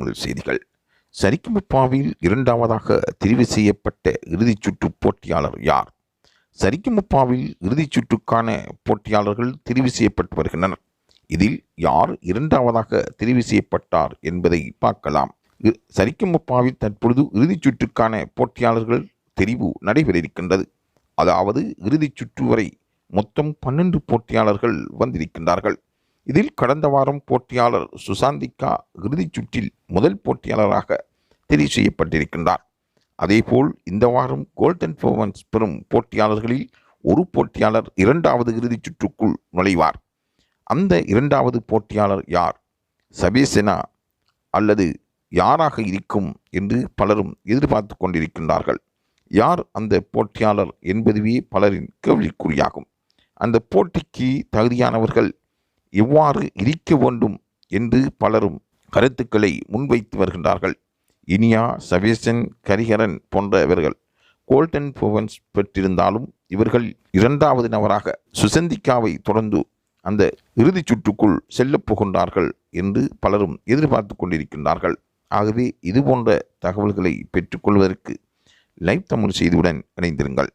தமிழ் செய்திகள். சரிகமபாவில் இரண்டாவதாக தெரிவு செய்யப்பட்ட இறுதிச் சுற்று போட்டியாளர் யார்? சரிகமபாவில் இறுதிச் சுற்றுக்கான போட்டியாளர்கள் தெரிவு செய்யப்பட்டு வருகின்றனர். இதில் யார் இரண்டாவதாக தெரிவு செய்யப்பட்டார் என்பதை பார்க்கலாம். சரிகமபாவில் தற்பொழுது இறுதிச் சுற்றுக்கான போட்டியாளர்கள் தெரிவு நடைபெற இருக்கின்றது. அதாவது இறுதிச் சுற்று வரை மொத்தம் 12 போட்டியாளர்கள் வந்திருக்கின்றார்கள். இதில் கடந்த வாரம் போட்டியாளர் சுசாந்திகா இறுதிச் சுற்றில் முதல் போட்டியாளராக தெரிவு செய்யப்பட்டிருக்கின்றார். அதேபோல் இந்த வாரம் கோல்டன் பெர்ஃபார்மன்ஸ் பெறும் போட்டியாளர்களில் ஒரு போட்டியாளர் இரண்டாவது இறுதிச் சுற்றுக்குள் நுழைவார். அந்த இரண்டாவது போட்டியாளர் யார்? சபேசனா அல்லது யாராக இருக்கும் என்று பலரும் எதிர்பார்த்து கொண்டிருக்கின்றார்கள். யார் அந்த போட்டியாளர் என்பதுவே பலரின் கேள்விக்குறியாகும். அந்த போட்டிக்கு தகுதியானவர்கள் எவ்வாறு இருக்க வேண்டும் என்று பலரும் கருத்துக்களை முன்வைத்து வருகின்றார்கள். இனியா, சபேசன், கரிஹரன் போன்றவர்கள் கோல்டன் பெர்ஃபார்மன்ஸ் பெற்றிருந்தாலும் இவர்கள் இரண்டாவது நபராக சுசந்திகாவை தொடர்ந்து அந்த இறுதிச் சுற்றுக்குள் செல்லப் போகின்றார்கள் என்று பலரும் எதிர்பார்த்து கொண்டிருக்கின்றார்கள். ஆகவே இதுபோன்ற தகவல்களை பெற்றுக்கொள்வதற்கு லைவ் தமிழ் செய்தியுடன் இணைந்திருங்கள்.